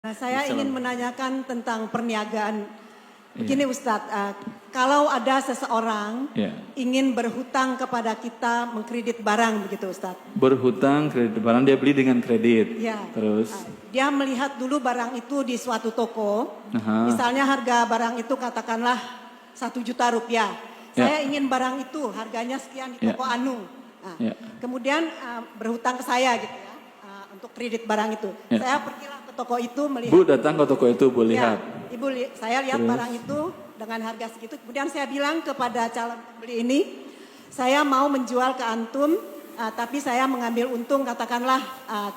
Nah, saya ingin menanyakan tentang perniagaan. Begini Ustadz, kalau ada seseorang ingin berhutang kepada kita mengkredit barang begitu Ustadz. Berhutang kredit barang, dia beli dengan kredit. Ya. Terus? Dia melihat dulu barang itu di suatu toko. Misalnya harga barang itu katakanlah 1 juta rupiah. Saya ingin barang itu harganya sekian di toko Anu. Nah, kemudian berhutang ke saya gitu ya, untuk kredit barang itu. Saya pergilah ke toko itu melihat. Bu datang ke toko itu, Bu lihat. Ibu, saya lihat barang itu dengan harga segitu. Kemudian saya bilang kepada calon pembeli ini, saya mau menjual ke antum, tapi saya mengambil untung katakanlah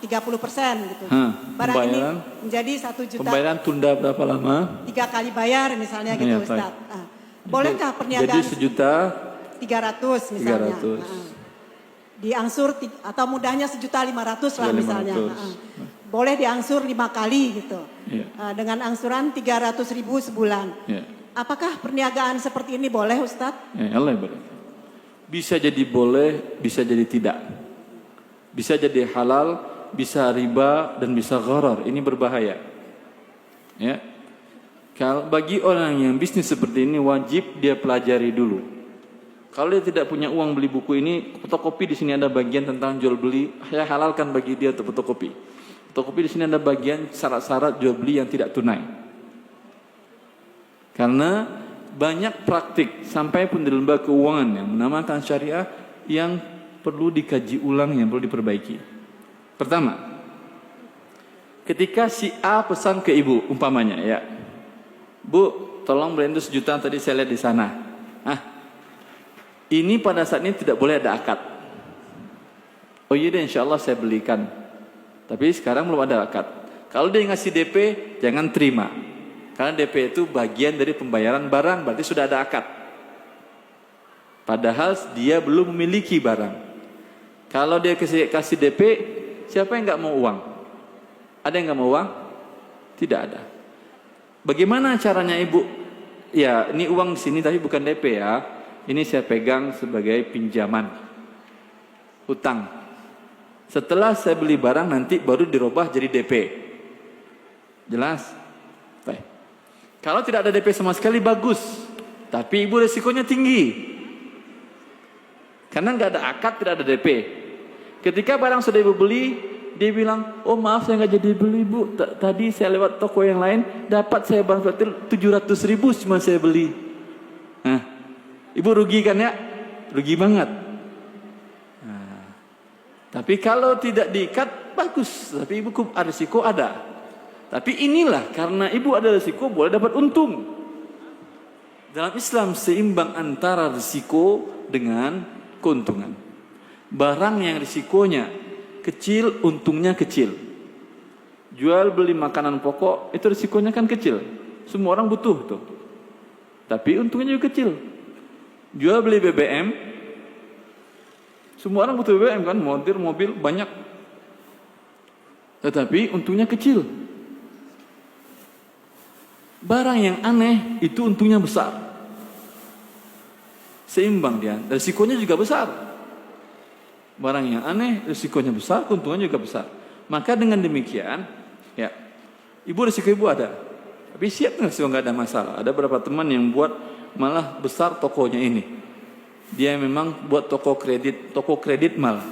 30% gitu. Barang ini menjadi 1 juta. Pembayaran tunda berapa lama? 3 kali bayar misalnya gitu Ustaz. Bolehkah perniagaan? Jadi 1.300.000 misalnya. Diangsur atau mudahnya 1.500.000 lah misalnya. Boleh diangsur 5 kali gitu. Dengan angsuran 300.000 sebulan. Apakah perniagaan seperti ini boleh Ustadz? Allah boleh. Bisa jadi boleh, bisa jadi tidak. Bisa jadi halal, bisa riba dan bisa gharar. Ini berbahaya. Ya. Kalau bagi orang yang bisnis seperti ini wajib dia pelajari dulu. Kalau dia tidak punya uang beli buku ini, fotokopi di sini ada bagian tentang jual beli. Saya halalkan bagi dia untuk fotokopi. Fotokopi di sini ada bagian syarat-syarat jual beli yang tidak tunai. Karena banyak praktik sampai pun di lembaga keuangan yang menamakan syariah yang perlu dikaji ulang, yang perlu diperbaiki. Pertama, ketika si A pesan ke ibu, umpamanya ya, Bu, tolong beliin itu 1 juta tadi saya lihat di sana. Ini pada saat ini tidak boleh ada akad. Oh iya deh, insya Allah saya belikan. Tapi sekarang belum ada akad. Kalau dia ngasih DP, jangan terima. Karena DP itu bagian dari pembayaran barang, berarti sudah ada akad. Padahal dia belum memiliki barang. Kalau dia kasih DP, siapa yang nggak mau uang? Ada yang nggak mau uang? Tidak ada. Bagaimana caranya ibu? Ya, ini uang di sini tapi bukan DP ya. Ini saya pegang sebagai pinjaman, hutang. Setelah saya beli barang nanti baru dirubah jadi DP. Jelas? Baik. Kalau tidak ada DP sama sekali bagus, tapi ibu resikonya tinggi. Karena nggak ada akad, tidak ada DP. Ketika barang sudah ibu beli, dia bilang, oh maaf saya nggak jadi beli bu. Tadi saya lewat toko yang lain, dapat saya barang 700.000 cuma saya beli. Ibu rugi kan ya? Rugi banget. Tapi kalau tidak diikat, bagus. Tapi ibu risiko ada. Tapi inilah, karena ibu ada risiko, boleh dapat untung. Dalam Islam seimbang antara risiko dengan keuntungan. Barang yang risikonya kecil, untungnya kecil. Jual beli makanan pokok, itu risikonya kan kecil. Semua orang butuh tuh. Tapi untungnya juga kecil. Jual beli BBM, semua orang butuh BBM kan, mobil banyak. Tetapi untungnya kecil. Barang yang aneh itu untungnya besar. Seimbang dia, risikonya juga besar. Barang yang aneh, risikonya besar, keuntungannya juga besar. Maka dengan demikian, ya, ibu risiko ibu ada. Tapi siap nggak sih, nggak ada masalah. Ada beberapa teman yang buat malah besar tokonya ini. Dia memang buat toko kredit malah.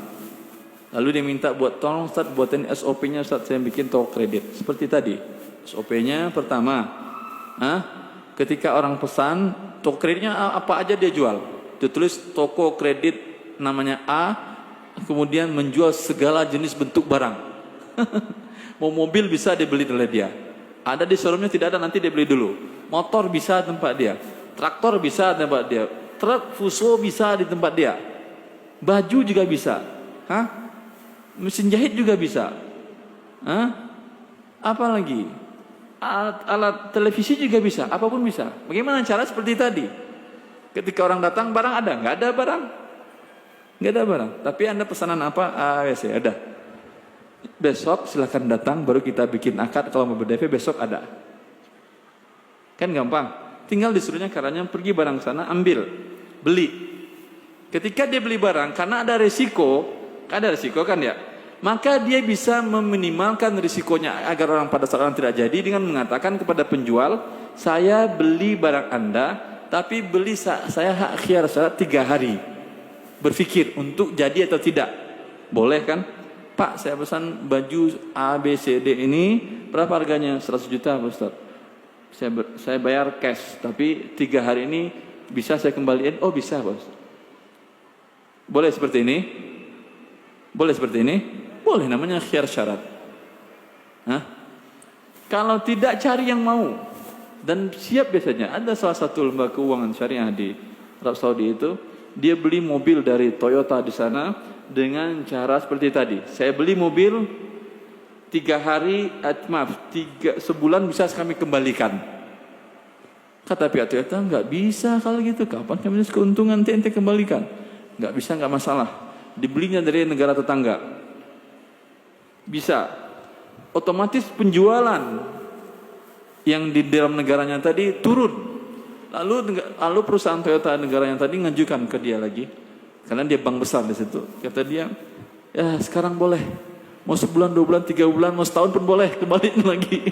Lalu dia minta buat tolong Ustaz buatin SOP-nya Ustaz, saya bikin toko kredit. Seperti tadi. SOP-nya pertama, ketika orang pesan, toko kreditnya apa aja dia jual. Dia tulis toko kredit namanya A, kemudian menjual segala jenis bentuk barang. Mau mobil bisa dibeli oleh dia. Ada di showroomnya tidak ada, nanti dia beli dulu. Motor bisa tempat dia. Traktor bisa di tempat dia. Truk fuso bisa di tempat dia. Baju juga bisa. Mesin jahit juga bisa. Apa lagi? Alat televisi juga bisa. Apapun bisa. Bagaimana cara seperti tadi? Ketika orang datang, barang ada? Nggak ada barang. Nggak ada barang. Tapi Anda pesanan apa? AWC ada. Besok silakan datang, baru kita bikin akad. Kalau mau ber-DP besok ada. Kan gampang. Tinggal disuruhnya caranya pergi barang sana, ambil, beli. Ketika dia beli barang, karena ada resiko kan ya. maka dia bisa meminimalkan risikonya agar orang pada saat orang tidak jadi dengan mengatakan kepada penjual, saya beli barang Anda, tapi beli saya hak khiyar syarat 3 hari. Berpikir untuk jadi atau tidak. Boleh kan? Pak, saya pesan baju A, B, C, D ini, berapa harganya? 100 juta, Pak Ustaz. Saya bayar cash, tapi 3 hari ini bisa saya kembaliin? Oh bisa, Pak Ustaz. Boleh seperti ini? Boleh seperti ini? Boleh, namanya khiyar syarat. Hah? Kalau tidak, cari yang mau. Dan siap biasanya. Ada salah satu lembaga keuangan syariah di Arab Saudi itu, dia beli mobil dari Toyota di sana dengan cara seperti tadi. Saya beli mobil 3 hari, sebulan bisa kami kembalikan. Kata pihak Toyota, nggak bisa kalau gitu. Kapan kami keuntungan ente kembalikan? Nggak bisa, nggak masalah. Dibelinya dari negara tetangga. Bisa. Otomatis penjualan yang di dalam negaranya tadi turun. Lalu perusahaan Toyota negara yang tadi ngajukan ke dia lagi, karena dia bank besar di situ. Kata dia, ya sekarang boleh, mau sebulan, 2 bulan, 3 bulan, mau setahun pun boleh, kembaliin lagi.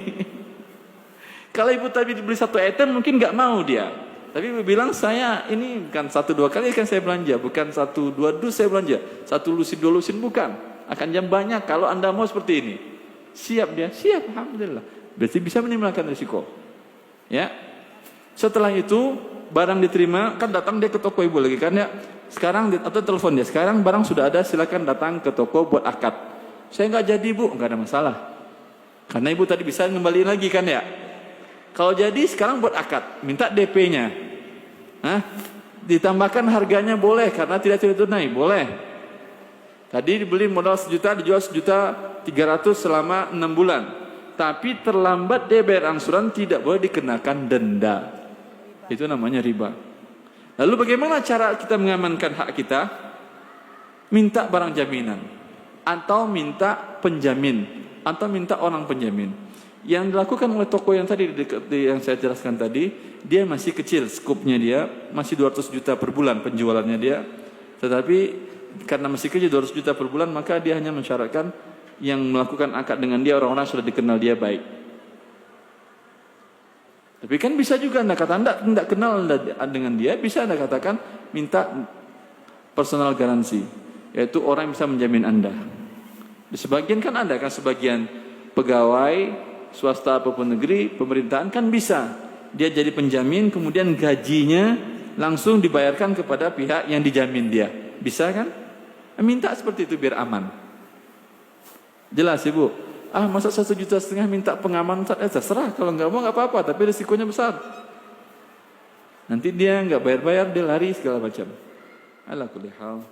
Kalau ibu tadi dibeli 1 item mungkin nggak mau dia, tapi ibu bilang saya ini bukan 1-2 kali kan saya belanja, bukan 1-2 dus saya belanja, 1 lusin 2 lusin bukan, akan jam banyak. Kalau Anda mau seperti ini, siap dia, siap, alhamdulillah. Berarti bisa minimalkan risiko, ya. Setelah itu barang diterima, kan datang dia ke toko ibu lagi kan ya. Sekarang atau telepon dia, sekarang barang sudah ada, silakan datang ke toko buat akad. Saya nggak jadi bu, nggak ada masalah. Karena ibu tadi bisa ngembaliin lagi kan ya. Kalau jadi sekarang buat akad, minta DP-nya. Ditambahkan harganya boleh karena tidak tunai, boleh. Tadi dibeli modal 1 juta, dijual 1.300.000 selama 6 bulan. Tapi terlambat dia bayar angsuran, tidak boleh dikenakan denda. Itu namanya riba. Lalu bagaimana cara kita mengamankan hak kita? Minta barang jaminan, atau minta penjamin, atau minta orang penjamin. Yang dilakukan oleh toko yang tadi yang saya jelaskan tadi, dia masih kecil skupnya, dia masih 200 juta per bulan penjualannya dia. Tetapi karena masih kecil 200 juta per bulan, maka dia hanya mensyaratkan yang melakukan akad dengan dia orang-orang sudah dikenal dia baik. Tapi kan bisa juga Anda kata Anda tidak kenal dengan dia, bisa Anda katakan minta personal garansi, yaitu orang yang bisa menjamin Anda. Di sebagian kan ada kan, sebagian pegawai swasta ataupun negeri, pemerintahan kan bisa dia jadi penjamin, kemudian gajinya langsung dibayarkan kepada pihak yang dijamin dia. Bisa kan? Minta seperti itu biar aman. Jelas ibu? Masa 1,5 juta minta pengaman, terserah, kalau nggak mau nggak apa-apa, tapi risikonya besar. Nanti dia nggak bayar-bayar, dia lari segala macam. Ala kulli hal.